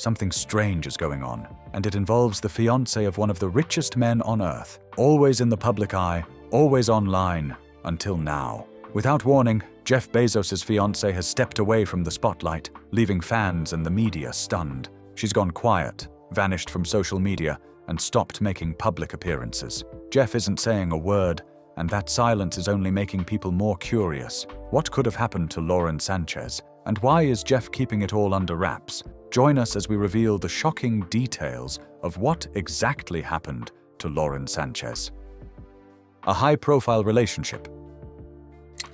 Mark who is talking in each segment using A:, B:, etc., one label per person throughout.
A: something strange is going on, and it involves the fiancé of one of the richest men on Earth, always in the public eye, always online, until now. Without warning, Jeff Bezos' fiancée has stepped away from the spotlight, leaving fans and the media stunned. She's gone quiet, vanished from social media, and stopped making public appearances. Jeff isn't saying a word, and that silence is only making people more curious. What could have happened to Lauren Sanchez? And why is Jeff keeping it all under wraps? Join us as we reveal the shocking details of what exactly happened to Lauren Sanchez. A high-profile relationship.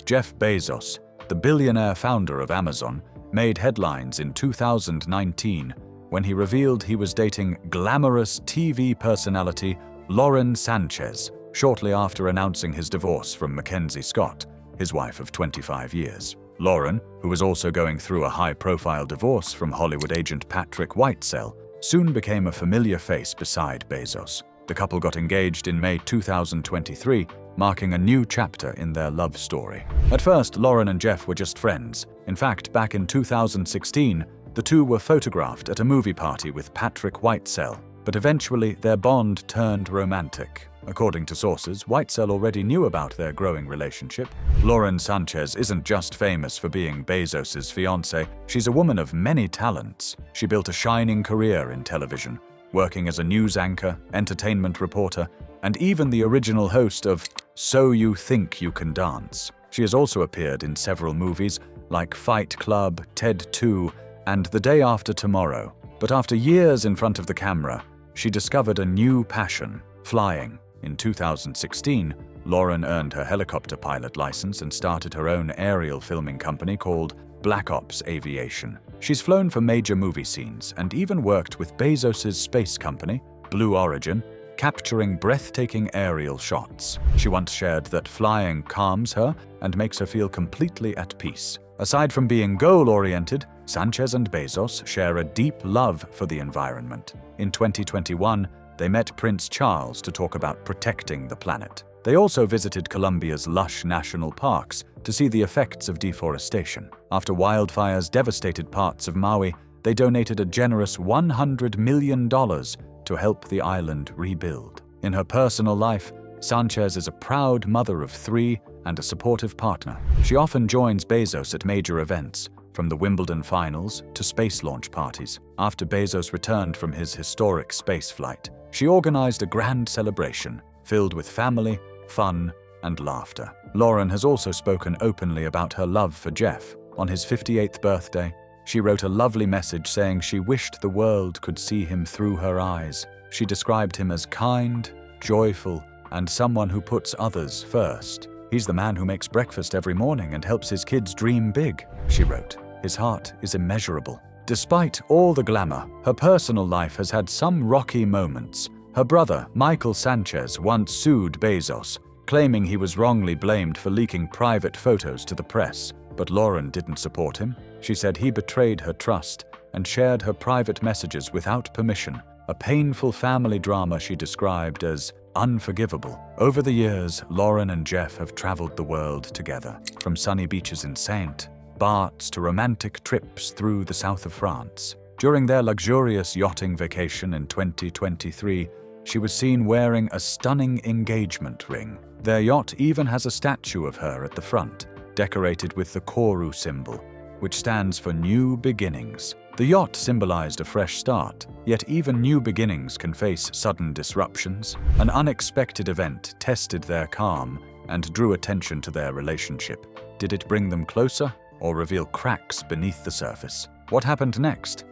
A: Jeff Bezos, the billionaire founder of Amazon, made headlines in 2019 when he revealed he was dating glamorous TV personality Lauren Sanchez, shortly after announcing his divorce from Mackenzie Scott, his wife of 25 years. Lauren, who was also going through a high-profile divorce from Hollywood agent Patrick Whitesell, soon became a familiar face beside Bezos. The couple got engaged in May 2023, marking a new chapter in their love story. At first, Lauren and Jeff were just friends. In fact, back in 2016, the two were photographed at a movie party with Patrick Whitesell, but eventually their bond turned romantic. According to sources, Whitesell already knew about their growing relationship. Lauren Sanchez isn't just famous for being Bezos' fiancée, she's a woman of many talents. She built a shining career in television, working as a news anchor, entertainment reporter, and even the original host of So You Think You Can Dance. She has also appeared in several movies like Fight Club, Ted 2, and The Day After Tomorrow. But after years in front of the camera, she discovered a new passion: flying. In 2016, Lauren earned her helicopter pilot license and started her own aerial filming company called Black Ops Aviation. She's flown for major movie scenes and even worked with Bezos' space company, Blue Origin, capturing breathtaking aerial shots. She once shared that flying calms her and makes her feel completely at peace. Aside from being goal-oriented, Sanchez and Bezos share a deep love for the environment. In 2021, they met Prince Charles to talk about protecting the planet. They also visited Colombia's lush national parks to see the effects of deforestation. After wildfires devastated parts of Maui, they donated a generous $100 million to help the island rebuild. In her personal life, Sanchez is a proud mother of 3 and a supportive partner. She often joins Bezos at major events, from the Wimbledon finals to space launch parties. After Bezos returned from his historic space flight, she organized a grand celebration filled with family, fun, and laughter. Lauren has also spoken openly about her love for Jeff. On his 58th birthday, she wrote a lovely message saying she wished the world could see him through her eyes. She described him as kind, joyful, and someone who puts others first. He's the man who makes breakfast every morning and helps his kids dream big, she wrote. His heart is immeasurable. Despite all the glamour, her personal life has had some rocky moments. Her brother, Michael Sanchez, once sued Bezos, claiming he was wrongly blamed for leaking private photos to the press. But Lauren didn't support him. She said he betrayed her trust and shared her private messages without permission, a painful family drama she described as unforgivable. Over the years, Lauren and Jeff have traveled the world together, from sunny beaches in Saint Barts to romantic trips through the south of France. During their luxurious yachting vacation in 2023, she was seen wearing a stunning engagement ring. Their yacht even has a statue of her at the front, decorated with the Koru symbol, which stands for New Beginnings. The yacht symbolized a fresh start, yet even new beginnings can face sudden disruptions. An unexpected event tested their calm and drew attention to their relationship. Did it bring them closer or reveal cracks beneath the surface? What happened next?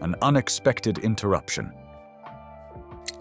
A: An unexpected interruption.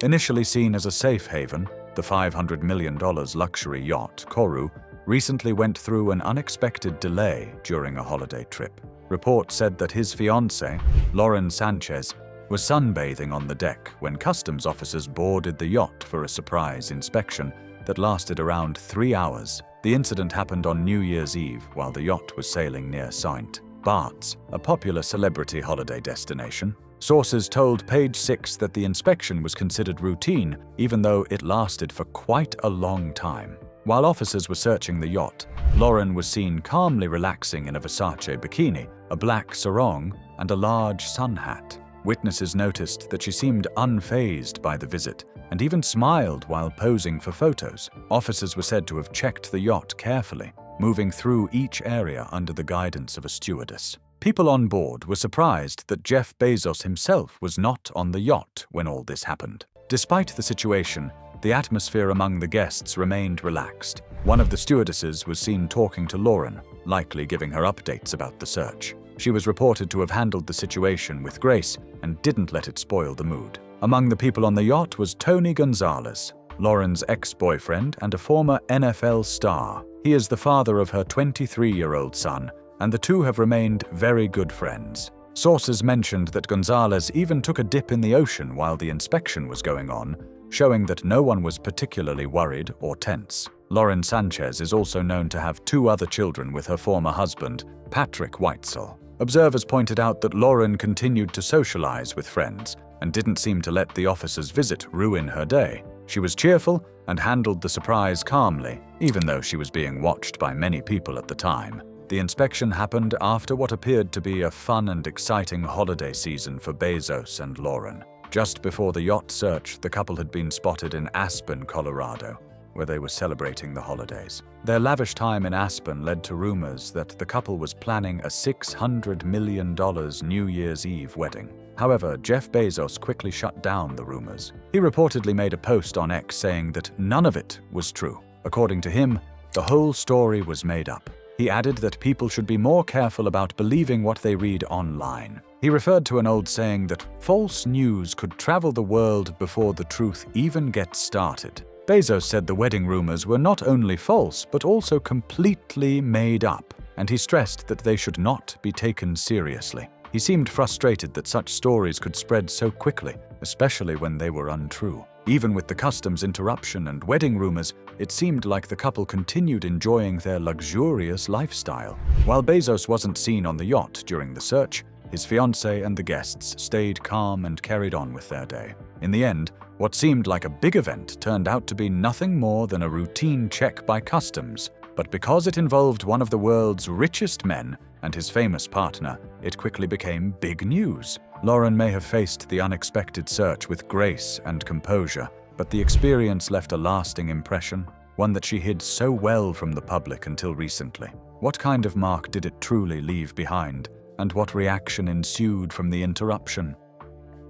A: Initially seen as a safe haven, the $500 million luxury yacht, Koru, recently went through an unexpected delay during a holiday trip. Reports said that his fiancée, Lauren Sanchez, was sunbathing on the deck when customs officers boarded the yacht for a surprise inspection that lasted around 3 hours. The incident happened on New Year's Eve while the yacht was sailing near Saint Barts, a popular celebrity holiday destination. Sources told Page 6 that the inspection was considered routine, even though it lasted for quite a long time. While officers were searching the yacht, Lauren was seen calmly relaxing in a Versace bikini, a black sarong, and a large sun hat. Witnesses noticed that she seemed unfazed by the visit and even smiled while posing for photos. Officers were said to have checked the yacht carefully, moving through each area under the guidance of a stewardess. People on board were surprised that Jeff Bezos himself was not on the yacht when all this happened. Despite the situation, the atmosphere among the guests remained relaxed. One of the stewardesses was seen talking to Lauren, likely giving her updates about the search. She was reported to have handled the situation with grace and didn't let it spoil the mood. Among the people on the yacht was Tony Gonzalez, Lauren's ex-boyfriend and a former NFL star. He is the father of her 23-year-old son, and the two have remained very good friends. Sources mentioned that Gonzalez even took a dip in the ocean while the inspection was going on, showing that no one was particularly worried or tense. Lauren Sanchez is also known to have 2 other children with her former husband, Patrick Whitesell. Observers pointed out that Lauren continued to socialize with friends and didn't seem to let the officer's visit ruin her day. She was cheerful and handled the surprise calmly, even though she was being watched by many people at the time. The inspection happened after what appeared to be a fun and exciting holiday season for Bezos and Lauren. Just before the yacht search, the couple had been spotted in Aspen, Colorado, where they were celebrating the holidays. Their lavish time in Aspen led to rumors that the couple was planning a $600 million New Year's Eve wedding. However, Jeff Bezos quickly shut down the rumors. He reportedly made a post on X saying that none of it was true. According to him, the whole story was made up. He added that people should be more careful about believing what they read online. He referred to an old saying that false news could travel the world before the truth even gets started. Bezos said the wedding rumors were not only false, but also completely made up, and he stressed that they should not be taken seriously. He seemed frustrated that such stories could spread so quickly, especially when they were untrue. Even with the customs interruption and wedding rumors, it seemed like the couple continued enjoying their luxurious lifestyle. While Bezos wasn't seen on the yacht during the search, his fiancée and the guests stayed calm and carried on with their day. In the end, what seemed like a big event turned out to be nothing more than a routine check by customs, but because it involved one of the world's richest men and his famous partner, it quickly became big news. Lauren may have faced the unexpected search with grace and composure, but the experience left a lasting impression, one that she hid so well from the public until recently. What kind of mark did it truly leave behind, and what reaction ensued from the interruption?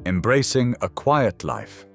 A: Embracing a quiet life.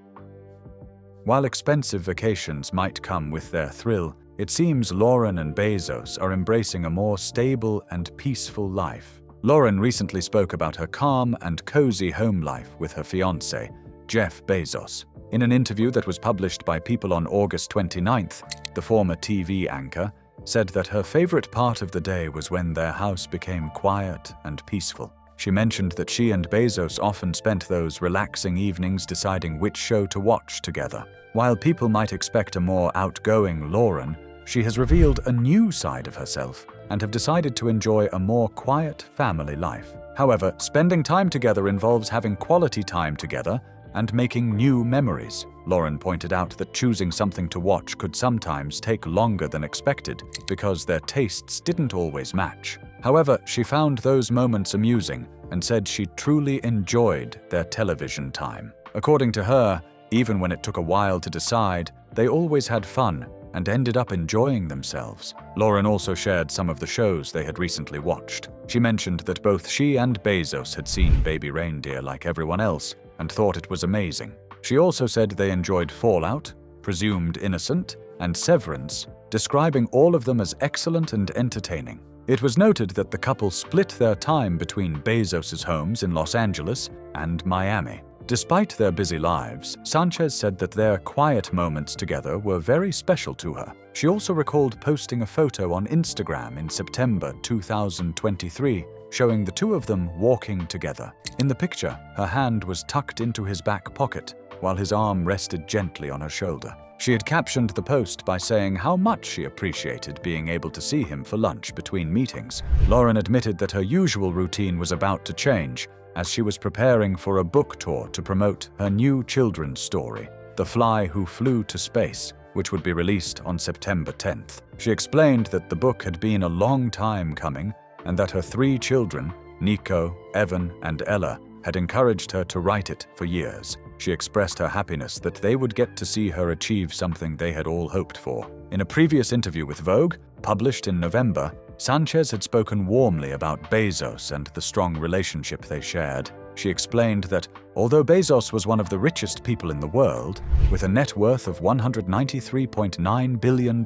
A: While expensive vacations might come with their thrill, it seems Lauren and Bezos are embracing a more stable and peaceful life. Lauren recently spoke about her calm and cozy home life with her fiancé, Jeff Bezos. In an interview that was published by People on August 29th, the former TV anchor said that her favorite part of the day was when their house became quiet and peaceful. She mentioned that she and Bezos often spent those relaxing evenings deciding which show to watch together. While people might expect a more outgoing Lauren, she has revealed a new side of herself and have decided to enjoy a more quiet family life. However, spending time together involves having quality time together and making new memories. Lauren pointed out that choosing something to watch could sometimes take longer than expected because their tastes didn't always match. However, she found those moments amusing and said she truly enjoyed their television time. According to her, even when it took a while to decide, they always had fun and ended up enjoying themselves. Lauren also shared some of the shows they had recently watched. She mentioned that both she and Bezos had seen Baby Reindeer like everyone else and thought it was amazing. She also said they enjoyed Fallout, Presumed Innocent, and Severance, describing all of them as excellent and entertaining. It was noted that the couple split their time between Bezos' homes in Los Angeles and Miami. Despite their busy lives, Sanchez said that their quiet moments together were very special to her. She also recalled posting a photo on Instagram in September 2023, showing the two of them walking together. In the picture, her hand was tucked into his back pocket, while his arm rested gently on her shoulder. She had captioned the post by saying how much she appreciated being able to see him for lunch between meetings. Lauren admitted that her usual routine was about to change, as she was preparing for a book tour to promote her new children's story, The Fly Who Flew to Space, which would be released on September 10th. She explained that the book had been a long time coming and that her 3 children, Nico, Evan, and Ella, had encouraged her to write it for years. She expressed her happiness that they would get to see her achieve something they had all hoped for. In a previous interview with Vogue, published in November, Sanchez had spoken warmly about Bezos and the strong relationship they shared. She explained that although Bezos was one of the richest people in the world, with a net worth of $193.9 billion,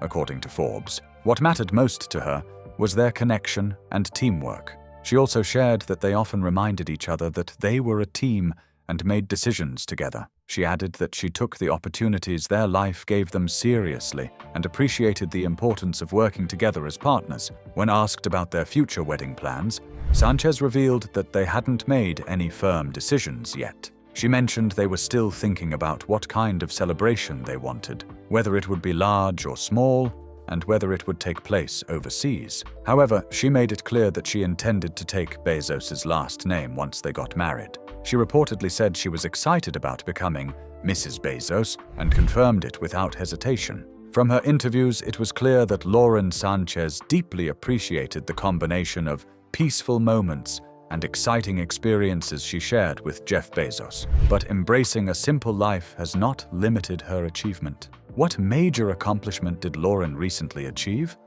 A: according to Forbes, what mattered most to her was their connection and teamwork. She also shared that they often reminded each other that they were a team and made decisions together. She added that she took the opportunities their life gave them seriously and appreciated the importance of working together as partners. When asked about their future wedding plans, Sanchez revealed that they hadn't made any firm decisions yet. She mentioned they were still thinking about what kind of celebration they wanted, whether it would be large or small, and whether it would take place overseas. However, she made it clear that she intended to take Bezos' last name once they got married. She reportedly said she was excited about becoming Mrs. Bezos and confirmed it without hesitation. From her interviews, it was clear that Lauren Sanchez deeply appreciated the combination of peaceful moments and exciting experiences she shared with Jeff Bezos. But embracing a simple life has not limited her achievement. What major accomplishment did Lauren recently achieve?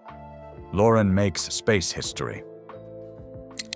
A: Lauren makes space history.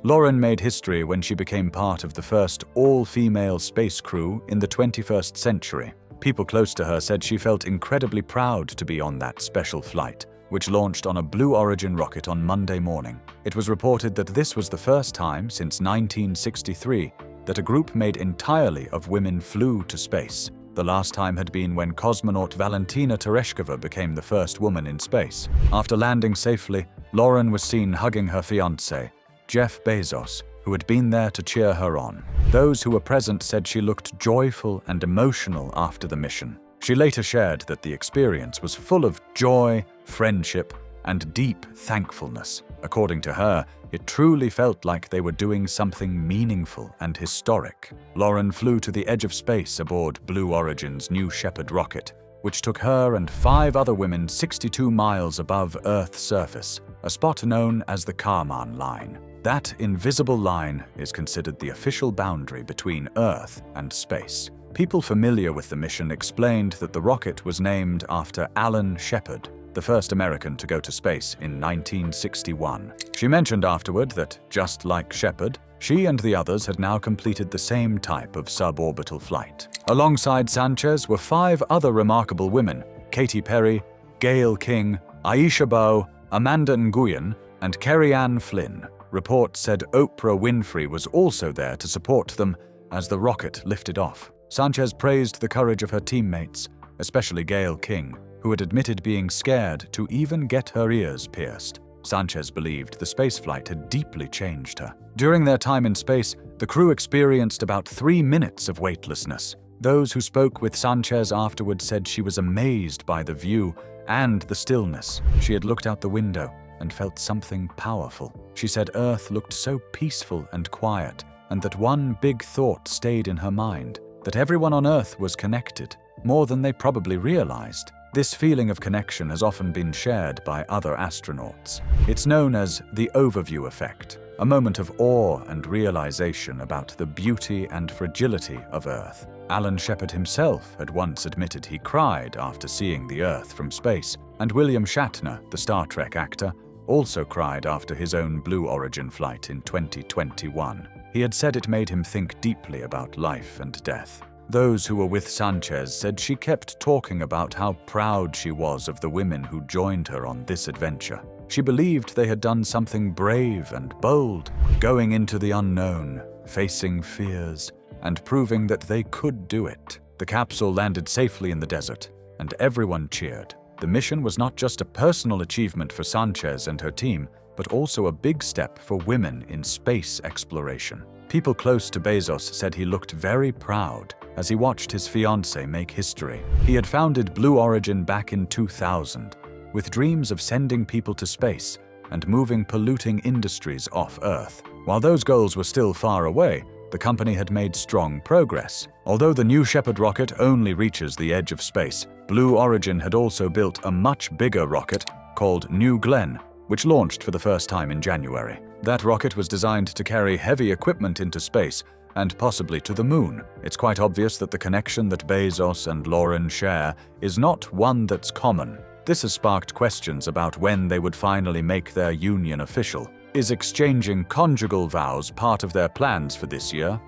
A: Lauren made history when she became part of the first all-female space crew in the 21st century. People close to her said she felt incredibly proud to be on that special flight, which launched on a Blue Origin rocket on Monday morning. It was reported that this was the first time since 1963 that a group made entirely of women flew to space. The last time had been when cosmonaut Valentina Tereshkova became the first woman in space. After landing safely, Lauren was seen hugging her fiancé, Jeff Bezos, who had been there to cheer her on. Those who were present said she looked joyful and emotional after the mission. She later shared that the experience was full of joy, friendship, and deep thankfulness. According to her, it truly felt like they were doing something meaningful and historic. Lauren flew to the edge of space aboard Blue Origin's New Shepard rocket, which took her and 5 other women 62 miles above Earth's surface, a spot known as the Kármán line. That invisible line is considered the official boundary between Earth and space. People familiar with the mission explained that the rocket was named after Alan Shepard, the first American to go to space in 1961. She mentioned afterward that, just like Shepard, she and the others had now completed the same type of suborbital flight. Alongside Sanchez were 5 other remarkable women: Katy Perry, Gayle King, Aisha Bowe, Amanda Nguyen, and Kerry-Anne Flynn. Reports said Oprah Winfrey was also there to support them as the rocket lifted off. Sanchez praised the courage of her teammates, especially Gayle King, who had admitted being scared to even get her ears pierced. Sanchez believed the spaceflight had deeply changed her. During their time in space, the crew experienced about 3 minutes of weightlessness. Those who spoke with Sanchez afterward said she was amazed by the view and the stillness. She had looked out the window and felt something powerful. She said Earth looked so peaceful and quiet, and that one big thought stayed in her mind, that everyone on Earth was connected, more than they probably realized. This feeling of connection has often been shared by other astronauts. It's known as the overview effect, a moment of awe and realization about the beauty and fragility of Earth. Alan Shepard himself had once admitted he cried after seeing the Earth from space, and William Shatner, the Star Trek actor, also cried after his own Blue Origin flight in 2021. He had said it made him think deeply about life and death. Those who were with Sanchez said she kept talking about how proud she was of the women who joined her on this adventure. She believed they had done something brave and bold, going into the unknown, facing fears, and proving that they could do it. The capsule landed safely in the desert, and everyone cheered. The mission was not just a personal achievement for Sanchez and her team, but also a big step for women in space exploration. People close to Bezos said he looked very proud as he watched his fiancée make history. He had founded Blue Origin back in 2000, with dreams of sending people to space and moving polluting industries off Earth. While those goals were still far away, the company had made strong progress. Although the New Shepard rocket only reaches the edge of space, Blue Origin had also built a much bigger rocket called New Glenn, which launched for the first time in January. That rocket was designed to carry heavy equipment into space and possibly to the moon. It's quite obvious that the connection that Bezos and Lauren share is not one that's common. This has sparked questions about when they would finally make their union official. Is exchanging conjugal vows part of their plans for this year?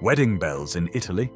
A: Wedding bells in Italy?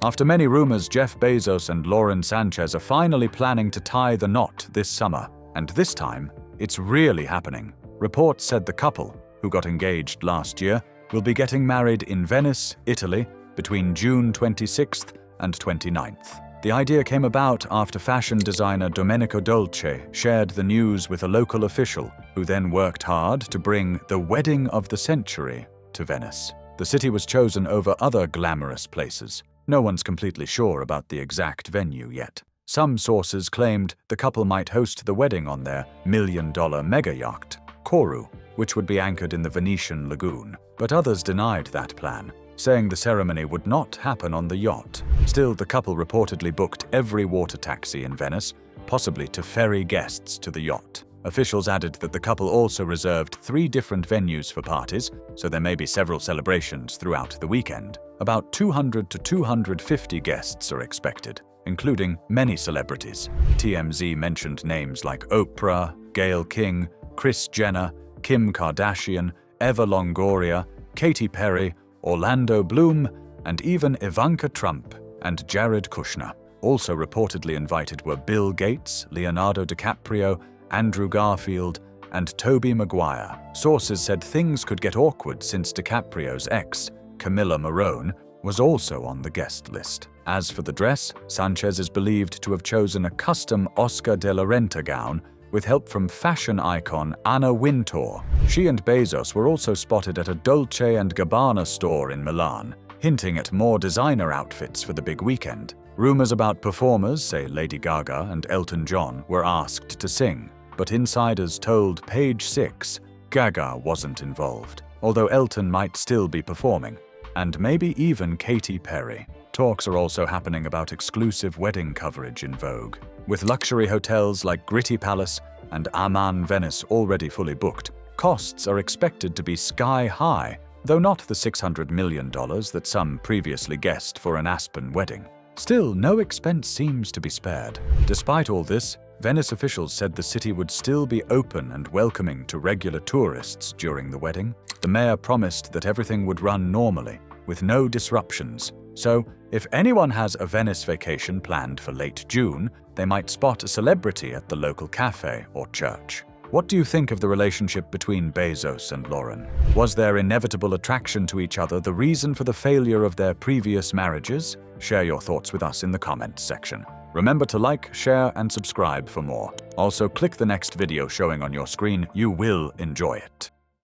A: After many rumors, Jeff Bezos and Lauren Sanchez are finally planning to tie the knot this summer. And this time, it's really happening. Reports said the couple, who got engaged last year, will be getting married in Venice, Italy, between June 26th and 29th. The idea came about after fashion designer Domenico Dolce shared the news with a local official, who then worked hard to bring the wedding of the century to Venice. The city was chosen over other glamorous places. No one's completely sure about the exact venue yet. Some sources claimed the couple might host the wedding on their million-dollar mega yacht, Kourou, which would be anchored in the Venetian lagoon. But others denied that plan, saying the ceremony would not happen on the yacht. Still, the couple reportedly booked every water taxi in Venice, possibly to ferry guests to the yacht. Officials added that the couple also reserved 3 different venues for parties, so there may be several celebrations throughout the weekend. About 200 to 250 guests are expected, including many celebrities. TMZ mentioned names like Oprah, Gayle King, Kris Jenner, Kim Kardashian, Eva Longoria, Katy Perry, Orlando Bloom, and even Ivanka Trump and Jared Kushner. Also reportedly invited were Bill Gates, Leonardo DiCaprio, Andrew Garfield, and Tobey Maguire. Sources said things could get awkward since DiCaprio's ex, Camilla Morrone, was also on the guest list. As for the dress, Sanchez is believed to have chosen a custom Oscar de la Renta gown with help from fashion icon Anna Wintour. She and Bezos were also spotted at a Dolce & Gabbana store in Milan, hinting at more designer outfits for the big weekend. Rumors about performers, say Lady Gaga and Elton John, were asked to sing, but insiders told Page 6 Gaga wasn't involved, although Elton might still be performing, and maybe even Katy Perry. Talks are also happening about exclusive wedding coverage in vogue. With luxury hotels like Gritti Palace and Aman Venice already fully booked, costs are expected to be sky-high, though not the $600 million that some previously guessed for an Aspen wedding. Still, no expense seems to be spared. Despite all this, Venice officials said the city would still be open and welcoming to regular tourists during the wedding. The mayor promised that everything would run normally, with no disruptions. So, if anyone has a Venice vacation planned for late June, they might spot a celebrity at the local cafe or church. What do you think of the relationship between Bezos and Lauren? Was their inevitable attraction to each other the reason for the failure of their previous marriages? Share your thoughts with us in the comments section. Remember to like, share, and subscribe for more. Also, click the next video showing on your screen. You will enjoy it.